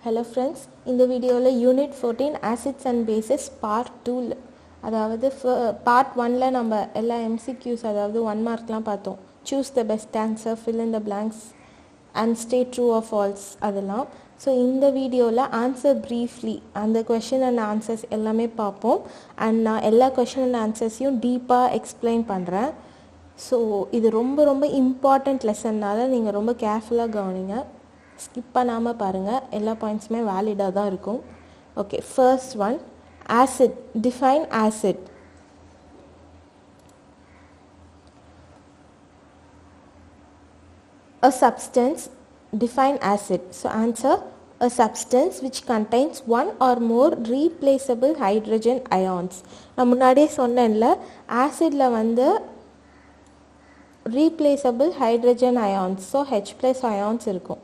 Hello friends, இந்த வீடியோவில் unit 14 acids and bases part 2 அதாவது பார்ட் 1ல் நம்ம எல்லா MCQs அதாவது 1 மார்க்லாம் பார்த்தோம். Choose the best answer, fill in the blanks and state true or false அதெல்லாம். ஸோ இந்த வீடியோவில் ஆன்சர் ப்ரீஃப்லி அந்த கொஷின் அண்ட் ஆன்சர்ஸ் எல்லாமே பார்ப்போம். அண்ட் நான் எல்லா கொஷின் அண்ட் ஆன்சர்ஸையும் டீப்பாக எக்ஸ்பிளைன் பண்ணுறேன். ஸோ இது ரொம்ப ரொம்ப இம்பார்ட்டண்ட் லெசன்னால் நீங்கள் ரொம்ப கேர்ஃபுல்லாக கவனிங்க, ஸ்கிப் பண்ணாமல் பாருங்கள். எல்லா பாயிண்ட்ஸுமே வேலிடாக தான் இருக்கும். Okay, first one, acid. Define acid. A substance. Define acid. So answer, a substance which contains one or more replaceable hydrogen ions. நான் முன்னாடியே சொன்னேன்ல, ஆசிடில் வந்து replaceable hydrogen ions, so H+ ions இருக்கும்.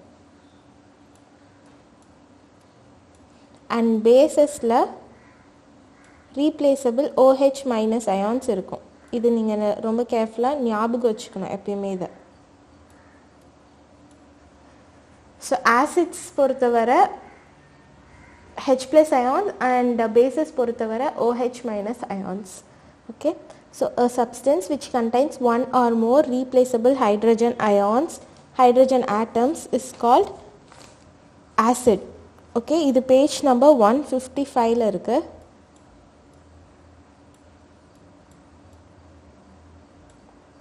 அண்ட் பேசஸில் ரீப்ளேசபிள் OH- அயான்ஸ் இருக்கும். இது நீங்கள் ரொம்ப கேர்ஃபுல்லாக ஞாபகம் வச்சுக்கணும் எப்பயுமே இதை. ஸோ ஆசிட்ஸ் பொறுத்தவரை H+ அயான்ஸ் அண்ட் பேசஸ் பொறுத்தவரை OH- ions. Okay, so a substance which contains one or more replaceable hydrogen ions, hydrogen atoms is called acid. Okay, இது பேஜ் நம்பர் 155ல் இருக்கு.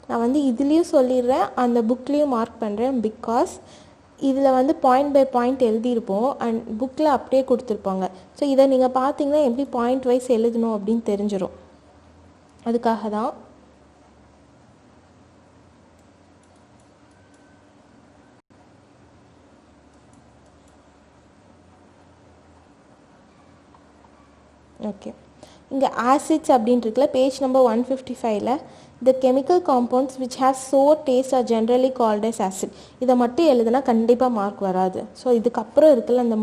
நான் வந்து இதுலேயும் சொல்லிடுறேன், அந்த புக்லேயும் மார்க் பண்ணுறேன். பிகாஸ் இதில் வந்து பாயிண்ட் பை பாயிண்ட் எழுதியிருப்போம் அண்ட் புக்கில் அப்படியே கொடுத்துருப்பாங்க. ஸோ இதை நீங்கள் பார்த்தீங்கன்னா எப்படி பாயிண்ட் வைஸ் எழுதணும் அப்படின்னு தெரிஞ்சிடும். அதுக்காக தான். ஓகே, இங்கே ஆசிட்ஸ் அப்படின்றதுல பேஜ் நம்பர் 155ல் the chemical compounds which have sour taste are generally called as acid. இதை மட்டும் எழுதுனா கண்டிப்பாக மார்க் வராது. ஸோ இதுக்கப்புறம் இருக்குல்ல அந்த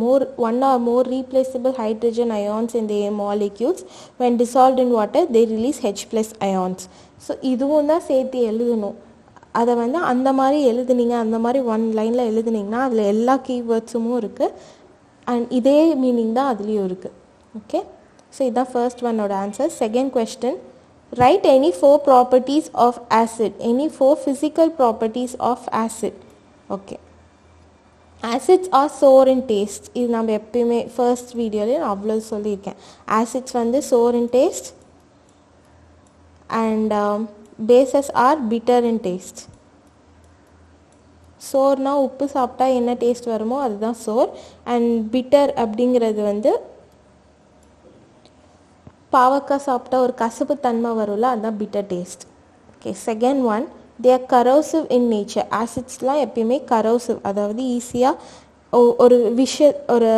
one or more replaceable hydrogen ions in the molecules when dissolved in water they release H+ ions. So இதுவும் தான் சேர்த்து எழுதணும். அதை வந்து அந்த மாதிரி எழுதுனீங்க, அந்த மாதிரி ஒன் லைனில் எழுதுனீங்கன்னா அதில் எல்லா கீவேர்ட்ஸும் இருக்குது அண்ட் இதே மீனிங் தான் அதுலேயும் இருக்குது. ஓகே, ஸோ இதுதான் ஃபர்ஸ்ட் ஒன்னோட answer. Second question, write any 4 properties of acid. Any 4 physical properties of acid. Okay, acids are sour in taste. இது நம்ம எப்பயுமே ஃபர்ஸ்ட் வீடியோவில் நான் அவ்வளோ சொல்லியிருக்கேன். acids வந்து sour in taste and bases are bitter in taste. சோர்னா உப்பு சாப்பிட்டா என்ன டேஸ்ட் வருமோ அதுதான் சோர். அண்ட் பிட்டர் அப்படிங்கிறது வந்து பாவக்காய் சாப்பிட்டா ஒரு கசப்பு தன்மை வரும்ல, அதுதான் bitter taste. Okay, second one, they are corrosive in nature. ஆசிட்ஸ்லாம் எப்பயுமே கரோசிவ், அதாவது ஈஸியாக ஒரு ஒரு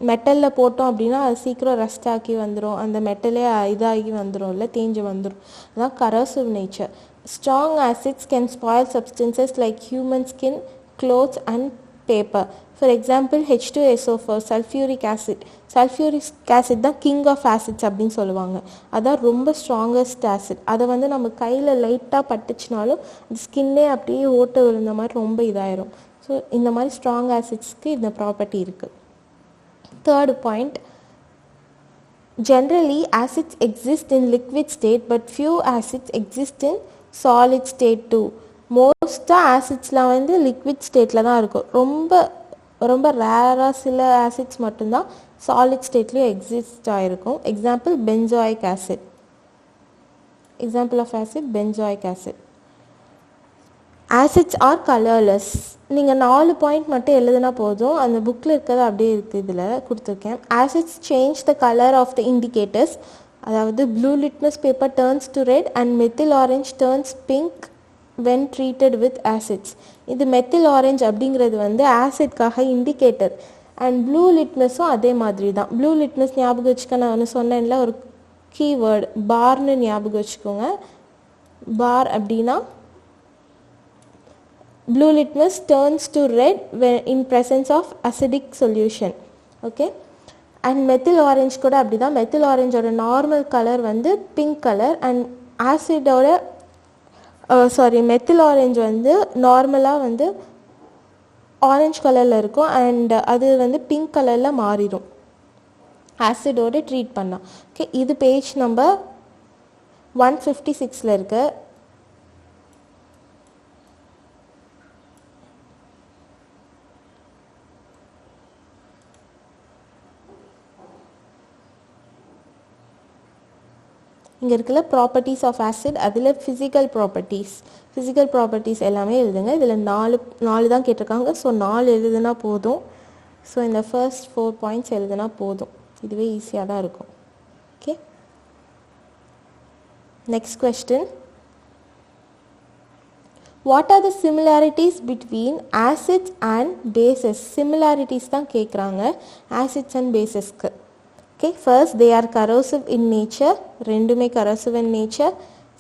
மெட்டலில் போட்டோம் அப்படின்னா அது சீக்கிரம் ரஸ்ட் ஆக்கி வந்துடும், அந்த மெட்டலே இதாகி வந்துடும், இல்லை தேஞ்சு வந்துடும். அதுதான் corrosive nature. Strong acids can spoil substances like human skin, clothes and paper. For example, H2SO4, sulfuric acid. Sulfuric acid தான் கிங் ஆஃப் ஆசிட்ஸ் அப்படின்னு சொல்லுவாங்க. அதான் ரொம்ப ஸ்ட்ராங்கஸ்ட் ஆசிட். அதை வந்து நம்ம கையில் லைட்டாக பட்டுச்சுனாலும் அந்த ஸ்கின்னே அப்படியே ஓட்ட விழுந்த மாதிரி ரொம்ப இதாயிரும். ஸோ இந்த மாதிரி ஸ்ட்ராங் ஆசிட்ஸ்க்கு இந்த ப்ராப்பர்ட்டி இருக்குது. Third point, generally acids exist in liquid state but few acids exist in solid state too. மோஸ்ட்டாக ஆசிட்ஸ்லாம் வந்து லிக்விட் ஸ்டேட்டில் தான் இருக்கும். ரொம்ப ரொம்ப ரேராக சில ஆசிட்ஸ் மட்டும்தான் சாலிட் ஸ்டேட்லேயும் எக்ஸிஸ்ட் ஆகிருக்கும். Example benzoic acid. Example of acid benzoic acid. Acids are colourless. நீங்கள் 4 பாயிண்ட் மட்டும் எழுதுனா போதும், அந்த புக்கில் இருக்கிறது அப்படியே இருக்குது, இதில் கொடுத்துருக்கேன். Acids change the colour of the indicators. அதாவது blue litmus paper turns to red and methyl orange turns pink when treated with acids. இது மெத்தில் ஆரஞ்ச் அப்படிங்கிறது வந்து ஆசிட்காக இண்டிகேட்டர். அண்ட் ப்ளூ லிட்மஸும் அதே மாதிரி தான். ப்ளூ லிட்மஸ் ஞாபகம் வச்சுக்க, நான் சொன்னேன்ல ஒரு கீவேர்டு பார்னு ஞாபகம் வச்சுக்கோங்க. பார் அப்படின்னா blue litmus turns to red in presence of acidic solution. Okay, and methyl orange கூட அப்படி தான். மெத்தில் ஆரஞ்சோட நார்மல் கலர் வந்து பிங்க் கலர் அண்ட் ஆசிடோட மெத்தில் ஆரஞ்சு வந்து நார்மலாக வந்து ஆரஞ்சு கலரில் இருக்கும் அண்ட் அது வந்து பிங்க் கலரில் மாறிடும் ஆசிடோடு ட்ரீட் பண்ணால். ஓகே, இது பேஜ் நம்பர் 156 இருக்குது. இங்கே இருக்கிற ப்ராப்பர்ட்டிஸ் ஆஃப் ஆசிட், அதில் ஃபிசிக்கல் ப்ராப்பர்ட்டிஸ் எல்லாமே எழுதுங்க. இதில் நாலு தான் கேட்டிருக்காங்க. ஸோ 4 எழுதுனா போதும். ஸோ இந்த ஃபர்ஸ்ட் 4 பாயிண்ட்ஸ் எழுதுனா போதும். இதுவே ஈஸியாக தான் இருக்கும். ஓகே, நெக்ஸ்ட் கொஸ்டின். What are the similarities between acids and bases? Similarities தான் கேட்குறாங்க ஆசிட்ஸ் அண்ட் பேசஸ்க்கு. Okay, first they are corrosive in nature, ரெண்டுமே corrosive in nature.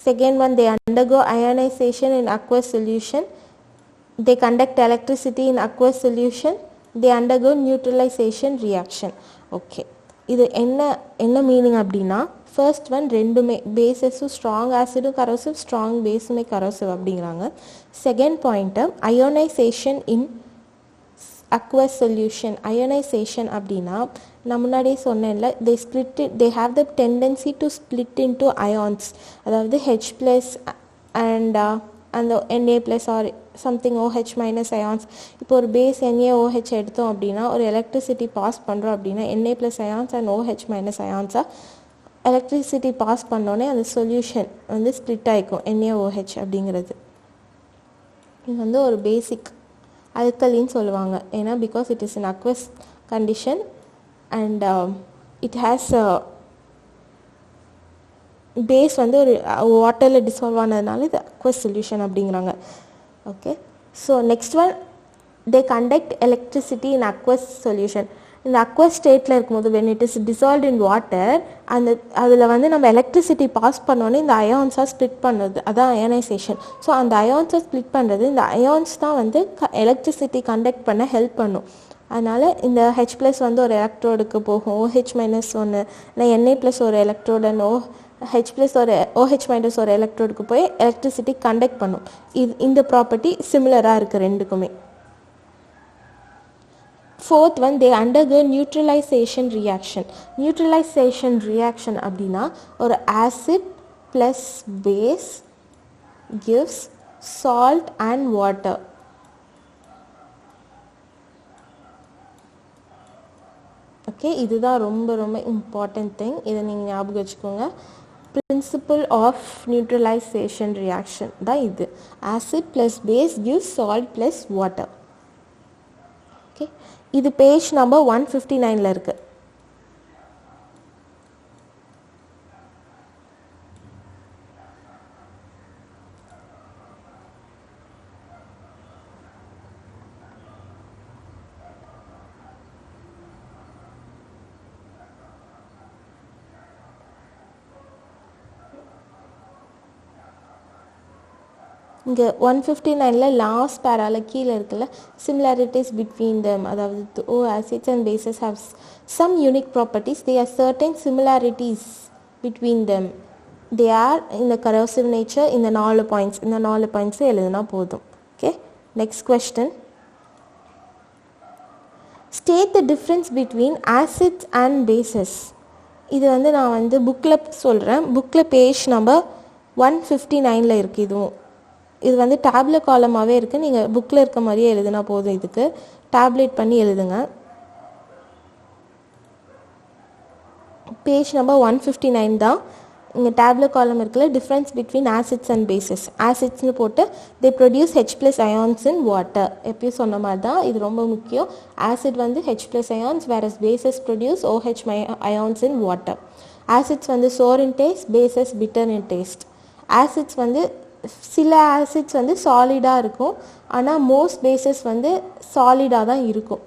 Second one, they undergo ionization in aqueous solution. They conduct electricity in aqueous solution. They undergo neutralization reaction. Okay, இது என்ன meaning அப்படின்னா, first one ரெண்டுமே பேசஸும் strong ஆசிடும் corrosive, strong பேஸுமே corrosive அப்படிங்கிறாங்க. Second point அயோனைசேஷன் இன் aqueous solution. அயோனைசேஷன் அப்படின்னா நான் முன்னாடியே சொன்னேன்ல, they have the tendency to split into ions, அதாவது H plus and அந்த Na plus or something OH minus ions. இப்போ ஒரு பேஸ் NaOH எடுத்தோம் அப்படின்னா ஒரு எலக்ட்ரிசிட்டி பாஸ் பண்ணுறோம் அப்படின்னா Na plus ions and OH minus ions electricity pass பண்ணோன்னே அந்த சொல்யூஷன் வந்து ஸ்ப்ளிட் ஆகிக்கும் NaOH அப்படிங்கிறது. இது வந்து ஒரு பேசிக் அல்கலின்னு சொல்லுவாங்க. ஏன்னா because it is in aqueous condition and it has base வந்து ஒரு வாட்டரில் டிசால்வ் ஆனதுனால இது அக்வஸ் சொல்யூஷன் அப்படிங்கிறாங்க. Okay, so next one, they conduct electricity in aqueous solution. இந்த அக்வஸ் ஸ்டேட்டில் இருக்கும்போது when it is dissolved in water, அதில் வந்து நம்ம எலக்ட்ரிசிட்டி பாஸ் பண்ணோன்னே இந்த அயான்ஸாக ஸ்ப்ளிட் பண்ணுறது, அதான் அயனைசேஷன். ஸோ அந்த அயான்ஸை ஸ்ப்ளிட் பண்ணுறது, இந்த அயான்ஸ் தான் வந்து எலக்ட்ரிசிட்டி கண்டக்ட் பண்ண ஹெல்ப் பண்ணும். அதனால் இந்த H ப்ளஸ் வந்து ஒரு எலக்ட்ரோடுக்கு போகும், OH மைனஸ் ஒன்று, இல்லை Na ப்ளஸ் ஒரு எலக்ட்ரோடு அண்ட் H ப்ளஸ் ஒரு OH மைனஸ் ஒரு எலக்ட்ரோடுக்கு போய் எலக்ட்ரிசிட்டி கண்டக்ட் பண்ணும். இந்த ப்ராப்பர்ட்டி சிமிலராக இருக்குது ரெண்டுக்குமே. Fourth one, they undergo neutralisation reaction. Neutralisation reaction அப்படின்னா ஒரு acid plus base gives salt and water. Okay, இதுதான் ரொம்ப ரொம்ப இம்பார்ட்டன்ட் திங். இதை நீங்கள் ஞாபகம் வச்சுக்கோங்க. பிரின்சிபல் ஆஃப் நியூட்ரலைசேஷன் ரியாக்ஷன் தான் இது. Acid plus base gives salt plus water. Okay, இது பேஜ் நம்பர் 159 இருக்குது. இங்கே 159 லாஸ்ட் பேரால கீழே இருக்குல்ல, சிமிலாரிட்டிஸ் பிட்வீன் தெம், அதாவது acids and bases have some unique properties. They are certain similarities between them. They are இந்த கரோசிவ் நேச்சர். இந்த 4 points எழுதுனா போதும். Okay, next question. State the difference between acids and bases. இது வந்து நான் வந்து புக்கில் சொல்கிறேன். புக்கில் பேஜ் நம்பர் 159 இருக்குது. இது வந்து டேப்லெட் காலமாகவே இருக்குது. நீங்கள் புக்கில் இருக்க மாதிரியே எழுதுனா போதும். இதுக்கு டேப்லெட் பண்ணி எழுதுங்க. பேஜ் நம்பர் 159 தான். இங்கே டேப்லெட் காலம் இருக்குல்ல, difference between acids and bases. ஆசிட்ஸ்னு போட்டு they produce H plus ions in water. எப்பயும் சொன்ன மாதிரி தான், இது ரொம்ப முக்கியம். ஆசிட் வந்து H plus ions, whereas bases produce OH ions in water. Acids வந்து sour in taste, bases bitter in taste. Acids வந்து சில ஆசிட்ஸ் வந்து சாலிடாக இருக்கும், ஆனால் மோஸ்ட் பேசஸ் வந்து சாலிடாக தான் இருக்கும்.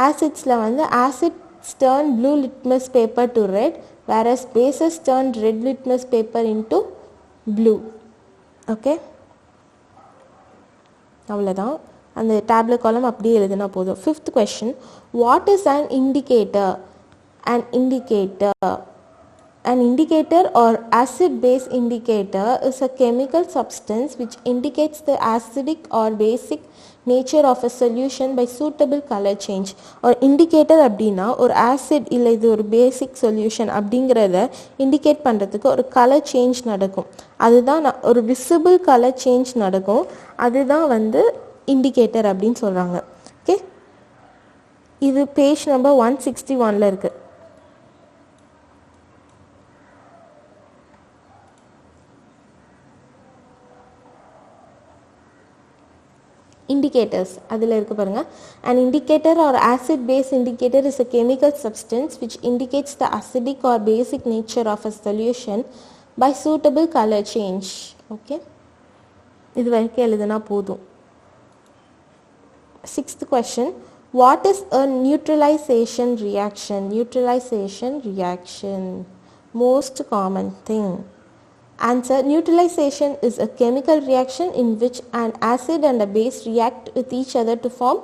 ஆசிட்ஸில் வந்து acids turn blue litmus paper to red, whereas bases turn red litmus paper into blue. Okay, அவ்வளோதான். அந்த டேப்லெட் காலம் அப்படியே எழுதுனா போதும். 5th question, what is an indicator? An indicator or acid-base indicator is a chemical substance which indicates the acidic or basic nature of a solution by suitable color change. ஒரு indicator அப்படின்னா ஒரு acid இல்லை இது ஒரு பேசிக் solution அப்படிங்கிறத indicate பண்ணுறதுக்கு ஒரு colour change நடக்கும். அதுதான் ஒரு விசிபிள் கலர் சேஞ்ச் நடக்கும். அதுதான் வந்து இண்டிகேட்டர் அப்படின்னு சொல்கிறாங்க. ஓகே, இது பேஜ் நம்பர் 161 இருக்குது. indicators அதில் இருக்கு பாருங்க. An indicator or acid base indicator is a chemical substance which indicates the acidic or basic nature of a solution by suitable color change. Okay, இது வரைக்கும் எழுதுனா போதும். 6th question, what is a neutralization reaction? Neutralization reaction, most common thing. Answer, neutralization is a chemical reaction in which an acid and a base react with each other to form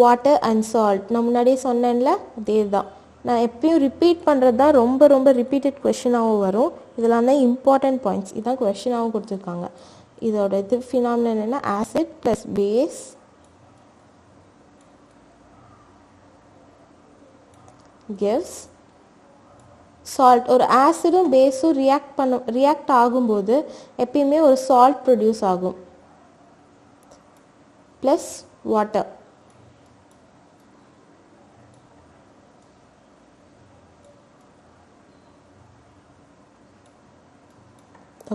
water and salt. நான் முன்னாடியே சொன்னேன்ல, அதே தான். நான் எப்பயும் repeat பண்ணுறது தான் ரொம்ப ரொம்ப ரிப்பீட்டட் கொஷினாகவும் வரும். இதெல்லாம் தான் இம்பார்ட்டன்ட் பாயிண்ட்ஸ். இதுதான் கொஷினாகவும் கொடுத்துருக்காங்க. இதோட இது ஃபினாமினன் என்ன, acid plus base gives salt. ஒரு ஆசிடும் பேஸும் ரியாக்ட் ஆகும்போது எப்பயுமே ஒரு சால்ட் ப்ரொடியூஸ் ஆகும் ப்ளஸ் வாட்டர்.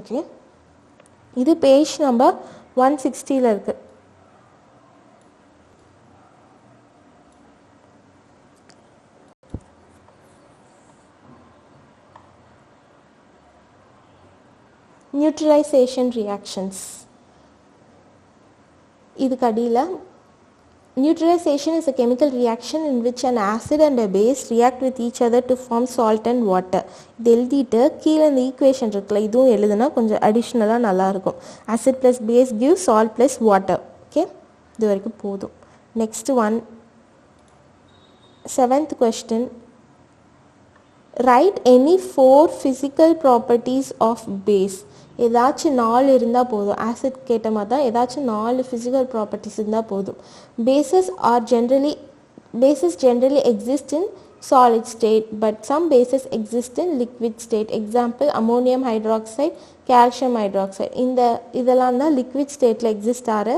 ஓகே, இது பேஜ் நம்பர் 160 இருக்கு. Neutralization reactions. இதுக்கு அடியில் neutralization is a chemical reaction in which an acid and a base react with each other to form salt and water. இது எழுதிட்டு கீழே இந்த ஈக்குவேஷன் இருக்குல்ல, இதுவும் எழுதுனா கொஞ்சம் அடிஷ்னலாக நல்லாயிருக்கும். acid plus base gives salt plus water. Okay, இது வரைக்கும் போதும். Next one, 7th question, write any 4 physical properties of base. ஏதாச்சும் 4 இருந்தால் போதும். ஆசிட் கேட்ட மாதிரி தான் ஏதாச்சும் 4 ஃபிசிக்கல் ப்ராப்பர்ட்டிஸ் இருந்தால் போதும். bases generally exist in solid state, but some bases exist in liquid state. example, ammonium hydroxide, calcium hydroxide. இதெல்லாம் தான் liquid stateல exist ஆகிற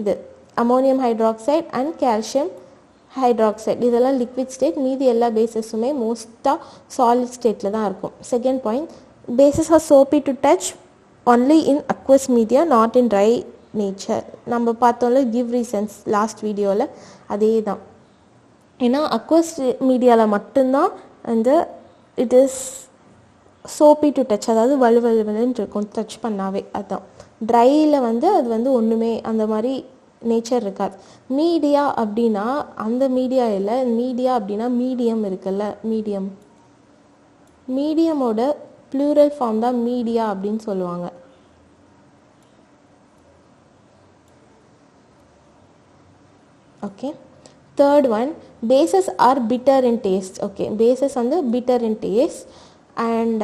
இது ammonium hydroxide and calcium hydroxide. இதெல்லாம் liquid state. மீதி எல்லா பேசஸுமே மோஸ்ட்டாக சாலிட் ஸ்டேட்டில் தான் இருக்கும். Second point, bases are soapy to touch only in aqueous media, not in dry nature. நம்ம பார்த்தோம்ல give reasons லாஸ்ட் வீடியோவில், அதே தான். ஏன்னா அக்வஸ் மீடியாவில் மட்டும்தான் அந்த இட் இஸ் சோப்பி டு டச், அதாவது வலுவலுன்னு இருக்கும் டச் பண்ணாவே. அதுதான் ட்ரையில் வந்து அது வந்து ஒன்றுமே அந்த மாதிரி நேச்சர் இருக்காது. மீடியா அப்படின்னா அந்த மீடியா இல்லை, மீடியா அப்படின்னா மீடியம் இருக்குல்ல, மீடியமோட ப்ளூரல் ஃபார்ம் தான் மீடியா அப்படின்னு சொல்லுவாங்க. Okay, third one, bases are bitter in taste. Okay, bases வந்து bitter in taste and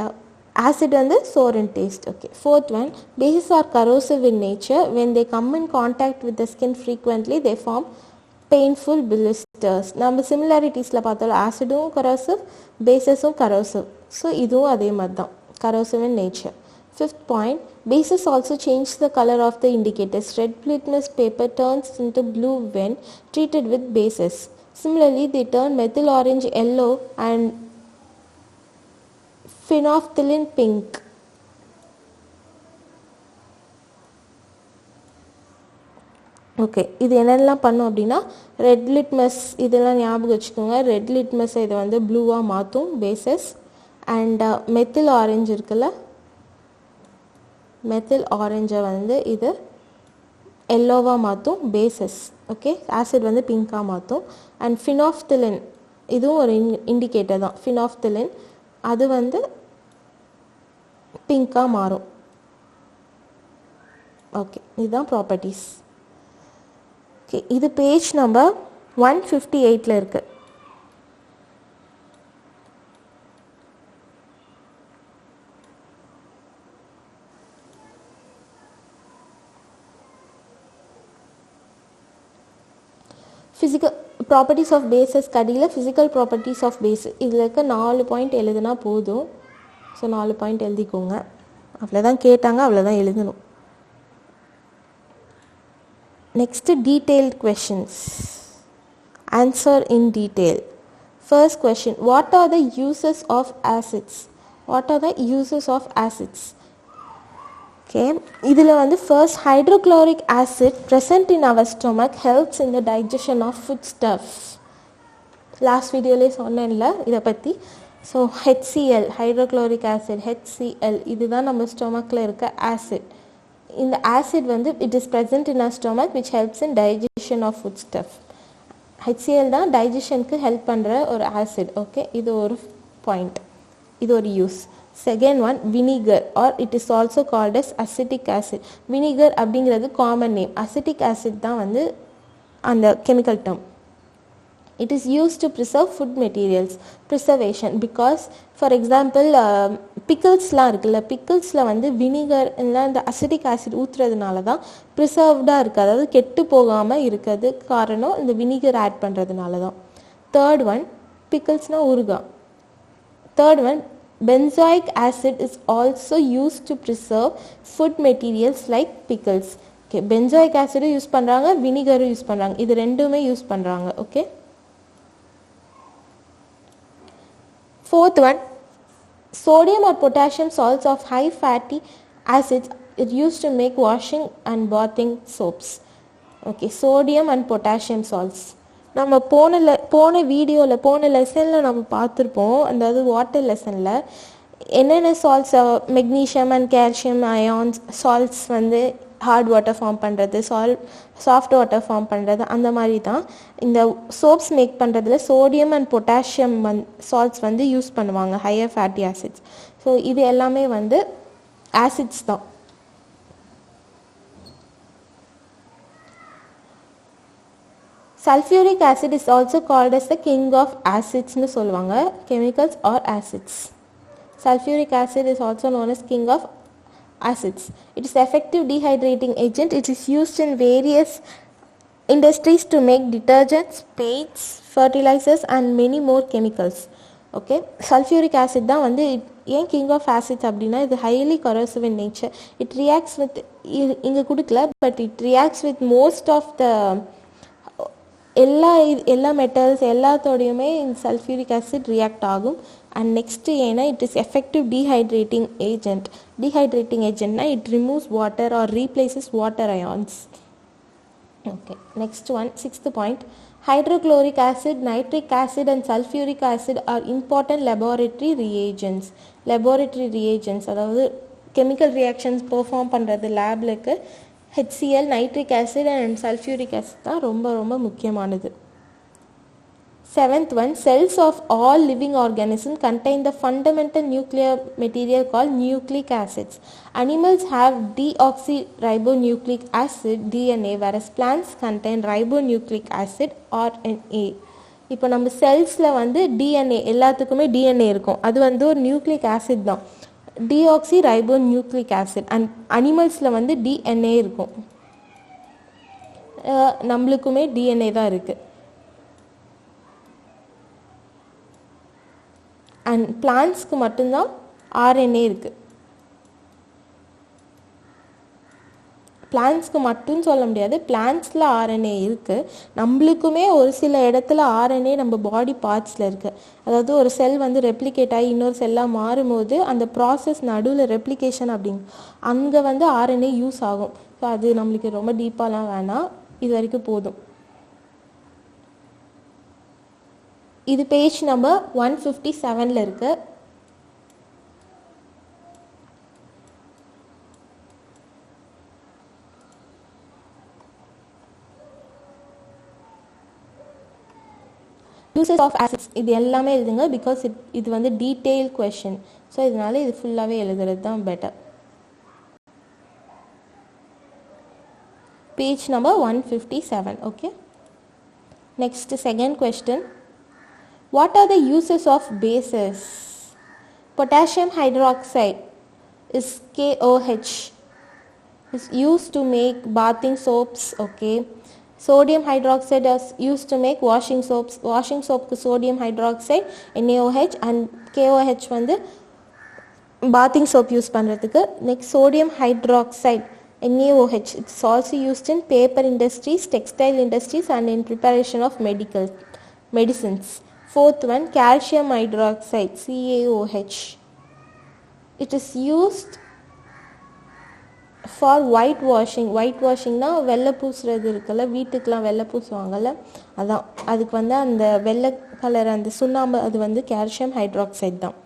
acid வந்து sour in taste. Okay, fourth one, bases are corrosive in nature. When they come in contact with the skin frequently, they form painful blisters. நம்ம சிமிலாரிட்டிஸில் பார்த்தோம், ஆசிடும் corrosive, பேசஸும் corrosive. So இதுவும் அதே மாதிரி தான், corrosive in nature. Fifth point, bases also change the color of the indicators. Red litmus paper turns into blue when treated with bases. Similarly, they turn methyl orange yellow and phenolphthalein pink. Okay, இது என்னெல்லாம் பண்ணும் அப்படின்னா, red litmus இதெல்லாம் ஞாபகம் வச்சுக்கோங்க. Red லிட்மஸை இதை வந்து ப்ளூவாக மாற்றும் பேசஸ். அண்ட் மெத்தில் ஆரஞ்சு இருக்குல்ல, மெத்தில் ஆரஞ்சை வந்து இது எல்லோவாக மாற்றும் பேசஸ். ஓகே, ஆசிட் வந்து பிங்காக மாற்றும். அண்ட் ஃபினாஃப்திலின் இதுவும் ஒரு இண்டிகேட்டர் தான். ஃபினாஃப்திலின் அது வந்து பிங்காக மாறும். ஓகே, இதுதான் ப்ராப்பர்ட்டிஸ். ஓகே, இது பேஜ் நம்பர் 158 இருக்குது. ஃபிசிக்கல் ப்ராப்பர்ட்டிஸ் ஆஃப் பேஸஸ் கடியில் ஃபிசிக்கல் ப்ராப்பர்ட்டிஸ் ஆஃப் பேஸ் இதில் இருக்க 4 பாயிண்ட் எழுதுனா போதும். ஸோ 4 பாயிண்ட் எழுதிக்கோங்க. அவ்வளோதான் கேட்டாங்க, அவ்வளோதான் எழுதணும். Next detailed questions. Answer in detail. First question, what are the uses of acids? What are the uses of acids? Okay, இதில் வந்து first hydrochloric acid present in our stomach helps in the digestion of foodstuff. Last வீடியோலே சொன்னேன்ல இதை பற்றி. So HCl hydrochloric acid, HCl இதுதான் நம்ம ஸ்டொமக்கில் இருக்க acid. இந்த ஆசிட் வந்து it is present in our stomach which helps in digestion of foodstuff. HCl தான் டைஜஷனுக்கு ஹெல்ப் பண்ணுற ஒரு ஆசிட். ஓகே, இது ஒரு பாயிண்ட், இது ஒரு use. Second one, vinegar or it is also called as acetic acid. Vinegar அப்படிங்கிறது common name, acetic acid தான் வந்து அந்த chemical term. It is used to preserve food materials, preservation, because for example பிக்கிள்ஸ்லாம் இருக்குல்ல, பிக்கிள்ஸில் வந்து vinegar இல்லை இந்த acetic acid ஊற்றுறதுனால தான் ப்ரிசர்வ்டாக இருக்குது, அதாவது கெட்டு போகாமல் இருக்கிறது காரணம் இந்த வினிகர் ஆட் பண்ணுறதுனால தான். தேர்ட் ஒன், பிக்கிள்ஸ்னால் ஊறுகாய். Third one, benzoic acid is also used to preserve food materials like pickles. Okay, benzoic acid use பண்ணுறாங்க, வினிகரும் யூஸ் பண்ணுறாங்க, இது ரெண்டுமே யூஸ் பண்ணுறாங்க. Okay, fourth one, sodium or potassium salts of high fatty acids is used to make washing and bathing soaps. Okay, sodium and potassium salts நம்ம போன வீடியோவில் போன லெசனில் நம்ம பார்த்துருப்போம். அதாவது வாட்டர் லெசனில் என்னென்ன salts, magnesium and calcium ions salts வந்து ஹார்ட் வாட்டர் ஃபார்ம் பண்ணுறது, சாஃப்ட் வாட்டர் ஃபார்ம் பண்ணுறது, அந்த மாதிரி தான் இந்த சோப்ஸ் மேக் பண்ணுறதுல சோடியம் அண்ட் பொட்டாசியம் சால்ட்ஸ் வந்து யூஸ் பண்ணுவாங்க, ஹையர் ஃபேட்டி ஆசிட்ஸ். ஸோ இது எல்லாமே வந்து ஆசிட்ஸ் தான். Sulfuric acid is also called as the king of acids னு சொல்லுவாங்க, chemicals or acids. Sulfuric acid is also known as king of acids. It is effective dehydrating agent. It is used in various industries to make detergents, paints, fertilizers and many more chemicals. Okay, sulfuric acid தான் வந்து ஏன் king of acids அப்படின்னா இது highly corrosive in nature. It reacts with, இங்கே கொடுக்கல, but it reacts with most of the எல்லா metals எல்லாத்தோடையுமே sulphuric acid react ஆகும். அண்ட் நெக்ஸ்ட்டு ஏன்னா it is effective dehydrating agent. Dehydrating ஏஜென்ட்னா it removes water or replaces water ions. Okay, next one, sixth point, hydrochloric acid, nitric acid and sulfuric acid are important laboratory reagents. laboratory reagents அதாவது chemical reactions perform பண்ணுறது லேப்லுக்கு HCl, nitric acid and sulfuric acid தான் ரொம்ப ரொம்ப முக்கியமானது. Seventh one, cells of all living organisms contain the fundamental nuclear material called nucleic acids. Animals have deoxyribonucleic acid DNA, whereas plants contain ribonucleic acid RNA. இப்போ நம்ம செல்ஸில் வந்து DNA, எல்லாத்துக்குமே DNA இருக்கும், அது வந்து ஒரு நியூக்ளிக் ஆசிட் தான், deoxyribonucleic acid. அண்ட் அனிமல்ஸில் வந்து டிஎன்ஏ இருக்கும், நம்மளுக்குமே டிஎன்ஏ தான் இருக்குது. அண்ட் பிளான்ட்ஸ்க்கு மட்டும்தான் ஆர்என்ஏ இருக்குது. பிளான்ட்ஸ்க்கு மட்டும் சொல்ல முடியாது, பிளான்ட்ஸில் ஆர்என்ஏ இருக்குது. நம்மளுக்குமே ஒரு சில இடத்துல ஆர்என்ஏ நம்ம பாடி பார்ட்ஸில் இருக்குது. அதாவது ஒரு செல் வந்து ரெப்ளிகேட் ஆகி இன்னொரு செல்லாக மாறும்போது அந்த ப்ராசஸ் நடுவில் ரெப்ளிகேஷன் அப்படிங்க அங்கே வந்து ஆர்என்ஏ யூஸ் ஆகும். ஸோ அது நம்மளுக்கு ரொம்ப டீப்பாலாம் வேணாம், இது வரைக்கும் போதும். இது பேஜ் நம்பர் 157 இருக்கு. யூசஸ் ஆஃப் ஆசிட்ஸ் இது எல்லாமே எழுதுங்க, பிகாஸ் இது வந்து டீட்டெயில் கொஷின். ஸோ இதனால இது ஃபுல்லாகவே எழுதுறது தான் better. Page number 157. Okay, next second question. What are the uses of bases? Potassium hydroxide is KOH, is used to make bathing soaps. Okay, Sodium hydroxide is used to make washing soaps. Washing soap sodium hydroxide NaOH and KOH வந்து bathing soap use பண்றதுக்கு. Next sodium hydroxide NaOH, it's also used in paper industries, textile industries and in preparation of medicines. Fourth one, calcium hydroxide CaOH. It is used for white washingனா வெள்ளை பூசுறது இருக்குல்ல, வீட்டுக்கெலாம் வெள்ளை பூசுவாங்கல்ல, அதான் அதுக்கு வந்து அந்த வெள்ளை கலர் அந்த சுண்ணாம்பு அது வந்து கால்சியம் ஹைட்ராக்சைடு தான்.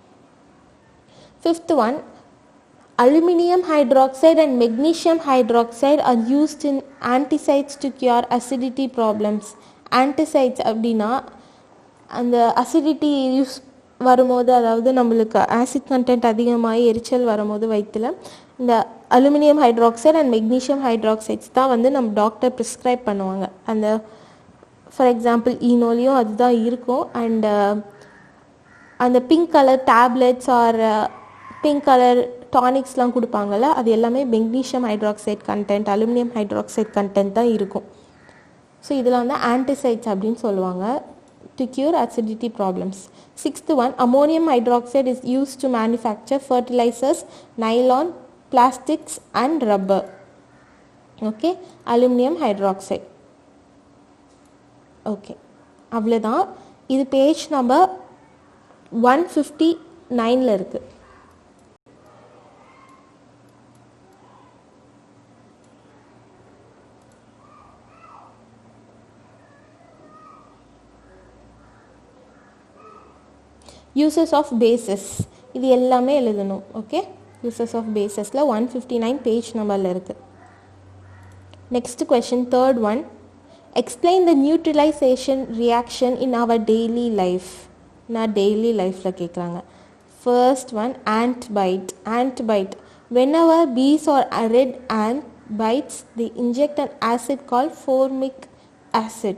Fifth one, aluminum hydroxide and magnesium hydroxide are used in anticides to cure acidity problems. Anticides அப்படின்னா அந்த அசிடிட்டி யூஸ் வரும்போது, அதாவது நம்மளுக்கு ஆசிட் கண்டென்ட் அதிகமாகி எரிச்சல் வரும்போது வயிற்றில் இந்த aluminium hydroxide and magnesium hydroxides தான் வந்து நம்ம டாக்டர் ப்ரிஸ்கிரைப் பண்ணுவாங்க. அந்த ஃபார் எக்ஸாம்பிள் ஈனோலையும் அதுதான் இருக்கும். அண்டு அந்த pink colour tablets or pink colour டானிக்ஸ்லாம் கொடுப்பாங்கள்ல, அது எல்லாமே magnesium hydroxide content, aluminium hydroxide content தான் இருக்கும். ஸோ இதில் வந்து ஆன்டிசைட்ஸ் அப்படின்னு சொல்லுவாங்க to cure acidity problems. Sixth one, ammonium hydroxide is used to manufacture fertilizers, nylon, plastics and rubber. Okay, aluminum hydroxide. Okay, அவ்வளோதான். இது பேஜ் நம்பர் 159ல் இருக்குது. யூசஸ் ஆஃப் பேசஸ் இது எல்லாமே எழுதணும். ஓகே, யூசஸ் ஆஃப் பேசஸில் 159 பேஜ் நம்பரில் இருக்குது. Next question, third one, explain the neutralisation reaction in our daily life. நான் டெய்லி லைஃப்பில் கேட்குறாங்க. First one, ant bite. Whenever bees or red ant bites, they inject an acid called formic acid.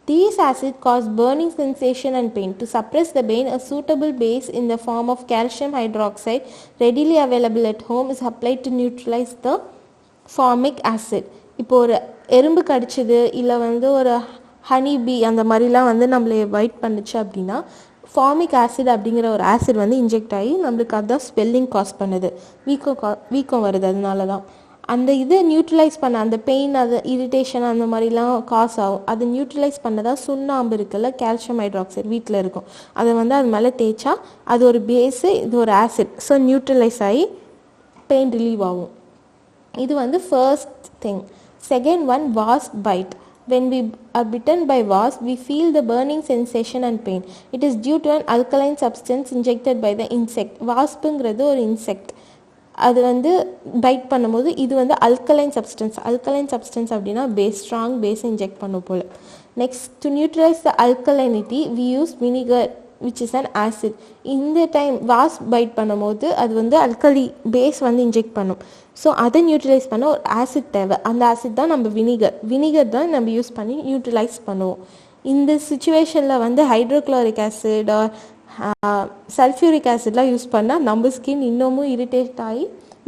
These acids cause burning sensation and pain. To suppress the pain, a suitable base in the form of calcium hydroxide readily available at home is applied to neutralize the formic acid. இப்போ ஒரு எறும்பு கடிச்சது இல்லை வந்து ஒரு honey பீ அந்த மாதிரிலாம் வந்து நம்மளை பைட் பண்ணிச்சு அப்படின்னா ஃபார்மிக் ஆசிட் அப்படிங்கிற ஒரு ஆசிட் வந்து இன்ஜெக்ட் ஆகி நம்மளுக்கு அதுதான் ஸ்வெல்லிங் காஸ் பண்ணுது, வீக்கம் வருது. அதனால தான் அந்த இதை நியூட்ரலைஸ் பண்ண அந்த பெயின், அது இரிட்டேஷன் அந்த மாதிரிலாம் காஸ் ஆகும். அது நியூட்ரலைஸ் பண்ணதான் சுண்ணாம்பு இருக்குல்ல, கால்சியம் ஹைட்ராக்சைடு வீட்டில் இருக்கும், அதை வந்து அது மேலே தேய்ச்சா அது ஒரு பேஸு, இது ஒரு ஆசிட். ஸோ நியூட்ரலைஸ் ஆகி பெயின் ரிலீவ் ஆகும். இது வந்து first thing. Second one, wasp byte. When we are bitten by wasp, we feel the burning sensation and pain. It is due to an alkaline substance injected by the insect. வாஸ்ப்புங்கிறது ஒரு insect. அது வந்து bite பண்ணும்போது இது வந்து alkaline substance அப்படின்னா base, strong base inject பண்ணும் போல். Next, to neutralize the alkalinity we use vinegar which is an acid. இந்த டைம் வாஸ்ப் பைட் பண்ணும்போது அது வந்து அல்கலி பேஸ் வந்து இன்ஜெக்ட் பண்ணும். ஸோ அதை நியூட்ரலைஸ் பண்ண ஒரு ஆசிட் தேவை. அந்த ஆசிட் தான் நம்ம வினிகர் தான் நம்ம யூஸ் பண்ணி நியூட்ரலைஸ் பண்ணுவோம். இந்த சுச்சுவேஷனில் வந்து ஹைட்ரோக்ளோரிக் ஆசிட் ஆர் சல்ஃபியூரிக் ஆசிட்லாம் யூஸ் பண்ணால் நம்ம ஸ்கின் இன்னமும்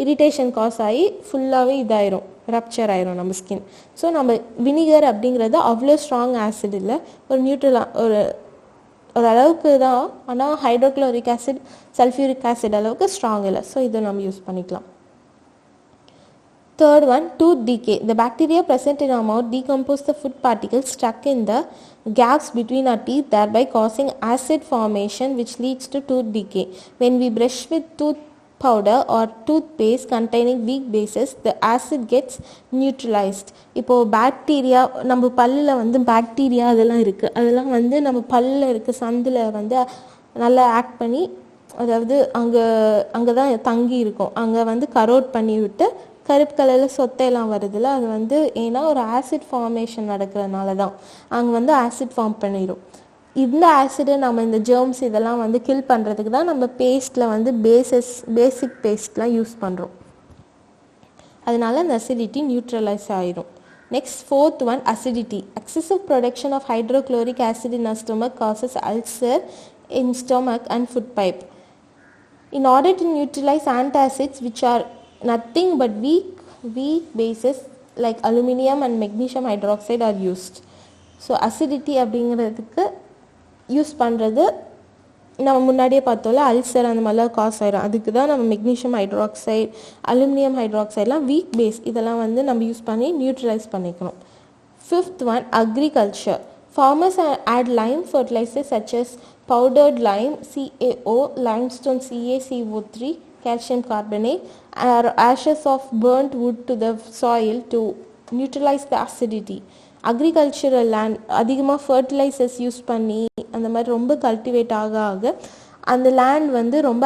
இரிட்டேஷன் காஸ் ஆகி ஃபுல்லாகவே இதாயிரும், ரப்சர் ஆயிரும் நம்ம ஸ்கின். ஸோ நம்ம வினிகர் அப்படிங்கிறது அவ்வளோ ஸ்ட்ராங் ஆசிட் இல்லை, ஒரு அளவுக்கு தான். ஆனால் ஹைட்ரோக்ளோரிக் ஆசிட், சல்ஃபியூரிக் ஆசிட் அளவுக்கு ஸ்ட்ராங் இல்லை. ஸோ இதை நம்ம யூஸ் பண்ணிக்கலாம். Third one, tooth decay. The bacteria present in our mouth decompose the food particles stuck in the gaps between our teeth, thereby causing acid formation which leads to tooth decay. When we brush with tooth powder or toothpaste containing weak bases, the acid gets neutralized. இப்போது bacteria, நம்ம பல்லில் வந்து bacteria அதெல்லாம் இருக்குது, அதெல்லாம் வந்து நம்ம பல்லில் இருக்க சந்தில் வந்து நல்லா ஆக்ட் பண்ணி, அதாவது அங்கே தான் தங்கி இருக்கும், அங்கே வந்து கரோட் பண்ணி விட்டு கருப்பு கலரில் சொத்தையெல்லாம் வருதுல்ல, அது வந்து ஏன்னா ஒரு ஆசிட் ஃபார்மேஷன் நடக்கிறதுனால தான் அங்கே வந்து ஆசிட் ஃபார்ம் பண்ணிடும். இந்த ஆசிடு நம்ம இந்த ஜெர்ம்ஸ் இதெல்லாம் வந்து கில் பண்ணுறதுக்கு தான் நம்ம பேஸ்ட்டில் வந்து பேசிக் பேஸ்ட்லாம் யூஸ் பண்ணுறோம். அதனால அந்த அசிடிட்டி நியூட்ரலைஸ் ஆயிரும். Next, fourth one, acidity. Excessive production of hydrochloric acid in stomach causes ulcer in stomach and food pipe. In order to neutralise antacids which are nothing but weak bases like aluminum and magnesium hydroxide are used. So acidity அப்படிங்கிறதுக்கு use பண்ணுறது நம்ம முன்னாடியே பார்த்தோம்ல ulcer அந்த மாதிரிலாம் cos ஆயிடும். அதுக்கு தான் நம்ம மெக்னீஷியம் ஹைட்ராக்சைடு அலுமினியம் ஹைட்ராக்சைட்லாம் வீக் பேஸ் இதெல்லாம் வந்து நம்ம யூஸ் பண்ணி நியூட்ரலைஸ் பண்ணிக்கணும். Fifth one agriculture. Farmers add lime fertilizers such as powdered lime CaO, limestone CaCO3, calcium carbonate, or ashes of burnt wood to the soil to neutralize the acidity. Agricultural land அதிகமாக fertilisers use பண்ணி அந்த மாதிரி ரொம்ப cultivate ஆக ஆக அந்த land வந்து ரொம்ப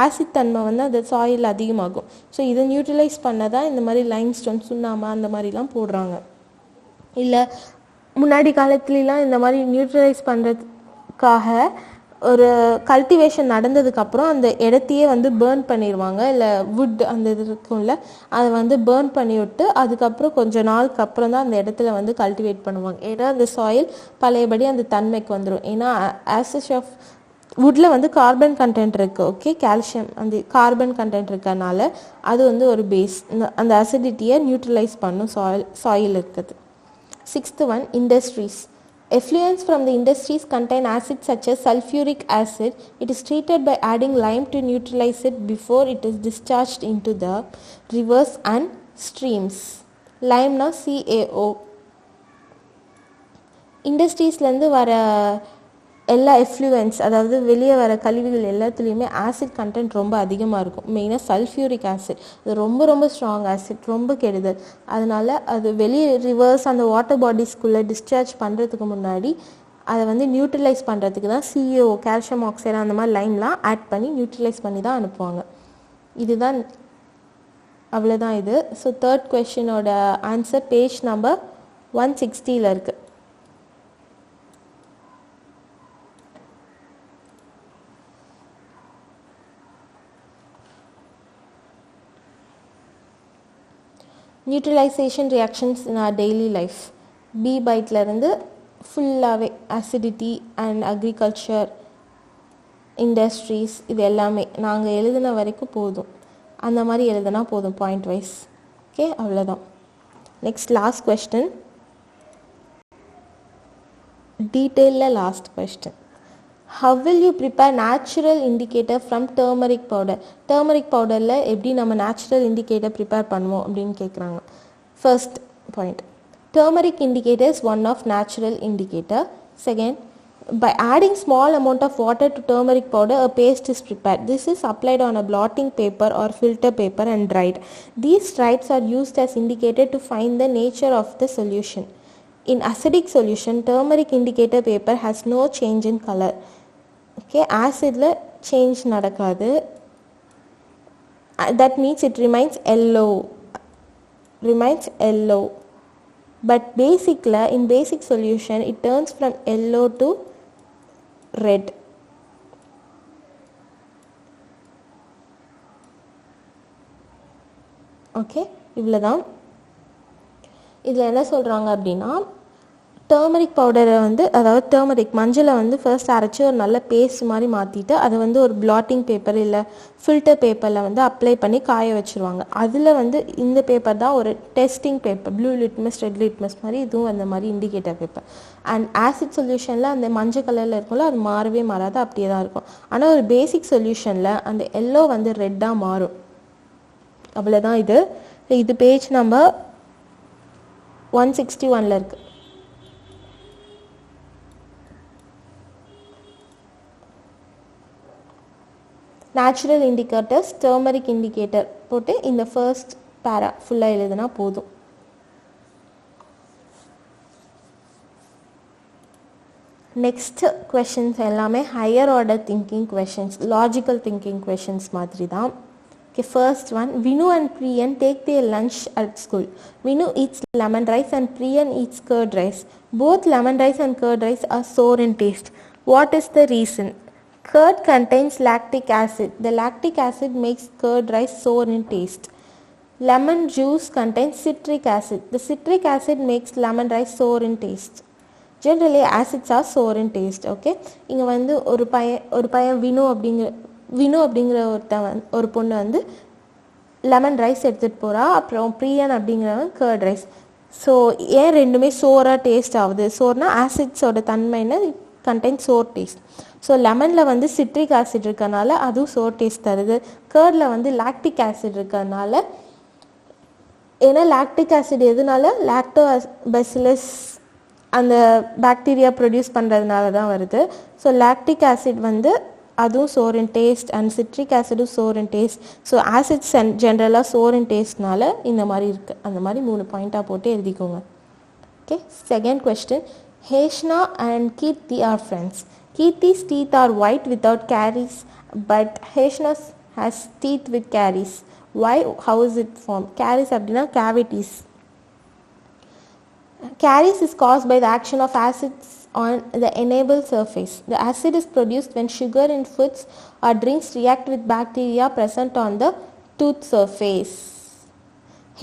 ஆசிட் தன்மை வந்து அந்த சாயில் அதிகமாகும். ஸோ இதை நியூட்ரலைஸ் பண்ண தான் இந்த மாதிரி லைம்ஸ்டோன் சுண்ணாம்பு அந்த மாதிரிலாம் போடுறாங்க. இல்லை முன்னாடி காலத்துலலாம் இந்த மாதிரி நியூட்ரலைஸ் பண்ணுறதுக்காக ஒரு கல்டிவேஷன் நடந்ததுக்கப்புறம் அந்த இடத்தையே வந்து பேர்ன் பண்ணிடுவாங்க. இல்லை வுட் அந்த இது இருக்கும்ல அதை வந்து பேர்ன் பண்ணி விட்டு அதுக்கப்புறம் கொஞ்சம் நாளுக்கு அப்புறம் தான் அந்த இடத்துல வந்து கல்டிவேட் பண்ணுவாங்க. ஏன்னா அந்த சாயில் பழையபடி அந்த தன்மைக்கு வந்துடும். ஏன்னா ஆசஸ் ஆஃப் வுட்டில் வந்து கார்பன் கண்டென்ட் இருக்குது. ஓகே, கால்சியம் அந்த கார்பன் கண்டென்ட் இருக்கனால அது வந்து ஒரு பேஸ் அந்த அசிடிட்டியை நியூட்ரலைஸ் பண்ணும் சாயில் இருக்குது. Sixth one, industries. Effluents from the industries contain acids such as sulfuric acid. It is treated by adding lime to neutralize it before it is discharged into the rivers and streams. Lime na CaO. இண்டஸ்ட்ரீஸ்லேருந்து வர எல்லா effluents அதாவது வெளியே வர கழிவுகள் எல்லாத்துலேயுமே acid content ரொம்ப அதிகமாக இருக்கும். மெயினாக சல்ஃபியூரிக் ஆசிட் அது ரொம்ப ரொம்ப ஸ்ட்ராங் ஆசிட், ரொம்ப கெடுதல். அதனால் அது வெளியே ரிவர்ஸ் அந்த வாட்டர் பாடிஸ்குள்ளே டிஸ்சார்ஜ் பண்ணுறதுக்கு முன்னாடி அதை வந்து நியூட்ரலைஸ் பண்ணுறதுக்கு தான் CaO கால்சியம் ஆக்சைடு அந்த மாதிரி லைம்லாம் ஆட் பண்ணி நியூட்ரலைஸ் பண்ணி தான் அனுப்புவாங்க. இதுதான் அவ்வளோதான் இது. ஸோ தேர்ட் கொஸ்டினோட ஆன்சர் பேஜ் நம்பர் 160 இருக்குது. Neutralization reactions in our daily life. Bee பைட்லேருந்து ஃபுல்லாகவே அசிடிட்டி அண்ட் அக்ரிகல்ச்சர் இண்டஸ்ட்ரீஸ் இது எல்லாமே நாங்கள் எழுதின வரைக்கும் போதும். அந்த மாதிரி எழுதுனா போதும் பாயிண்ட் வைஸ். ஓகே, அவ்வளோதான். நெக்ஸ்ட் லாஸ்ட் கொஸ்டின், டீட்டெயிலில் லாஸ்ட் கொஸ்டின். How will you prepare natural indicator from turmeric powder? Turmeric powderல எப்படி நம்ம natural indicator prepare பண்ணுவோம் அப்படின்னு கேட்குறாங்க. First point, turmeric indicator is one of natural indicator. Second, by adding small amount of water to turmeric powder, a paste is prepared. This is applied on a blotting paper or filter paper and dried. These stripes are used as indicator to find the nature of the solution. In acidic solution, turmeric indicator paper has no change in color. Okay, ஆசிடில் change நடக்காது. That means it remains yellow. But பேசிக்கில் இன் basic solution it turns from yellow to red. Okay, இவ்வளோதான். இதில் என்ன சொல்கிறாங்க அப்படின்னா turmeric பவுடரை வந்து அதாவது டர்மரிக் மஞ்சளை வந்து ஃபர்ஸ்ட் அரைச்சி ஒரு நல்ல பேஸ்ட் மாதிரி மாற்றிட்டு அதை வந்து ஒரு பிளாட்டிங் பேப்பர் இல்லை ஃபில்டர் பேப்பரில் வந்து அப்ளை பண்ணி காய வச்சுருவாங்க. அதில் வந்து இந்த பேப்பர் தான் ஒரு testing paper, blue litmus red litmus மாதிரி இதுவும் அந்த மாதிரி இண்டிகேட்டர் பேப்பர். அண்ட் ஆசிட் சொல்யூஷனில் அந்த மஞ்சள் கலரில் இருக்கும்ல அது மாறவே மாறாது, அப்படியே தான் இருக்கும். ஆனால் ஒரு பேசிக் சொல்யூஷனில் அந்த எல்லோ வந்து ரெட்டாக மாறும். அவ்வளோதான் இது. இது பேஜ் நம்பர் 161 இருக்குது. நேச்சுரல் இண்டிகேட்டர்ஸ் டர்மரிக் இண்டிகேட்டர் போட்டு இந்த ஃபர்ஸ்ட் பேரா ஃபுல்லாக எழுதுனா போதும். நெக்ஸ்ட் கொஷின்ஸ் எல்லாமே higher order thinking questions, logical thinking questions மாதிரி தான். Okay, first one, Vinu and Priyan take their lunch at school. Vinu eats lemon rice and Priyan eats curd rice. Both lemon rice and curd rice are sour in taste. What is the reason? Curd contains lactic acid. The lactic acid makes curd rice sour in taste. Lemon juice contains citric acid. The citric acid makes lemon rice sour in taste. Generally, acids are sour in taste. Okay, இங்கே வந்து ஒரு பையன் வினு அப்படிங்கிற ஒருத்தன் ஒரு பொண்ணு வந்து lemon rice எடுத்துகிட்டு போகிறா. அப்புறம் பிரியன் அப்படிங்கிறவன் கர்ட் ரைஸ். ஸோ ஏன் ரெண்டுமே சோராக டேஸ்ட் ஆகுது? சோர்னா ஆசிட்ஸோட தன்மைன்னு கண்டெயின் சோர் டேஸ்ட். ஸோ லெமனில் வந்து சிட்ரிக் ஆசிட் இருக்கிறதுனால அதுவும் சோர் டேஸ்ட் தருது. கர்டில் வந்து லாக்டிக் ஆசிட் இருக்கிறதுனால, ஏன்னா லாக்டிக் ஆசிட் எதுனால லாக்டோபசிலஸ் அந்த பாக்டீரியா ப்ரொடியூஸ் பண்ணுறதுனால தான் வருது. ஸோ லாக்டிக் ஆசிட் வந்து அதுவும் sour in taste and citric ஆசிடும் sour in taste. So acids ஜென்ரலாக சோர் இன் டேஸ்ட்னால இந்த மாதிரி இருக்குது. அந்த மாதிரி 3 பாயிண்ட்டாக போட்டு எழுதிக்கோங்க. Okay, second question. Heshna and Kirti are friends. Kirti's teeth are white without caries, but Heshna has teeth with caries. Why? How is it formed? Caries அப்படின்னா cavities. Caries is caused by the action of acids on the enamel surface. The acid is produced when sugar in foods or drinks react with bacteria present on the tooth surface.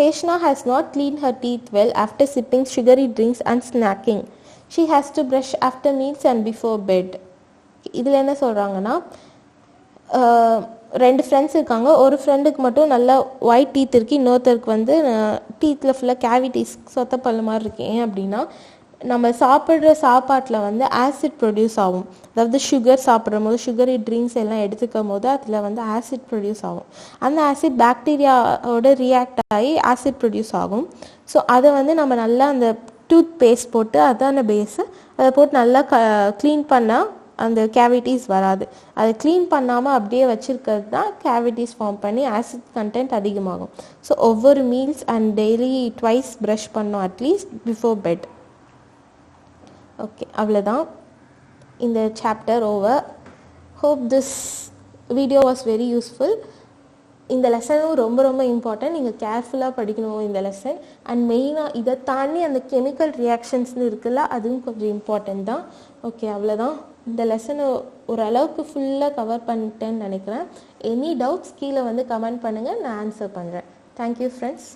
Heshna has not cleaned her teeth well after sipping sugary drinks and snacking. She has to brush after meals and before bed. இதில் என்ன சொல்கிறாங்கன்னா, 2 friends இருக்காங்க. ஒரு ஃப்ரெண்டுக்கு மட்டும் நல்லா white teeth இருக்குது, இன்னொருத்தருக்கு வந்து டீத்தில் ஃபுல்லாக கேவிட்டிஸ் சொத்தப்பல் மாதிரி இருக்கு. ஏன் அப்படின்னா, நம்ம சாப்பிட்ற சாப்பாட்டில் வந்து ஆசிட் ப்ரொடியூஸ் ஆகும். அதாவது சுகர் சாப்பிடும் போது, சுகரி ட்ரிங்க்ஸ் எல்லாம் எடுத்துக்கும் போது அதில் வந்து ஆசிட் ப்ரொடியூஸ் ஆகும். அந்த ஆசிட் பாக்டீரியாவோட ரியாக்ட் ஆகி ஆசிட் ப்ரொடியூஸ் ஆகும். ஸோ அதை வந்து நம்ம நல்லா அந்த டூத் பேஸ்ட் போட்டு, அதான பேஸு, அதை போட்டு நல்லா க்ளீன் பண்ணால் அந்த கேவிட்டிஸ் வராது. அதை க்ளீன் பண்ணாமல் அப்படியே வச்சுருக்கிறது தான் கேவிட்டிஸ் ஃபார்ம் பண்ணி ஆசிட் கண்டென்ட் அதிகமாகும். ஸோ ஒவ்வொரு meals and daily twice brush பண்ணோம் அட்லீஸ்ட் பிஃபோர் பெட். ஓகே, அவ்வளோதான். இந்த chapter over. Hope this video was very useful. இந்த லெசனும் ரொம்ப ரொம்ப இம்பார்ட்டன்ட். நீங்கள் கேர்ஃபுல்லாக படிக்கணும் இந்த லெசன். அண்ட் மெயினாக இதை தாண்டி அந்த கெமிக்கல் ரியாக்ஷன்ஸ்னு இருக்குல்ல, அதுவும் கொஞ்சம் இம்பார்ட்டன்ட் தான். ஓகே, அவ்வளோதான். இந்த லெசனை ஓரளவுக்கு ஃபுல்லாக கவர் பண்ணிட்டேன்னு நினைக்கிறேன். எனி டவுட்ஸ் கீழே வந்து கமெண்ட் பண்ணுங்கள், நான் ஆன்சர் பண்ணுறேன். Thank you friends.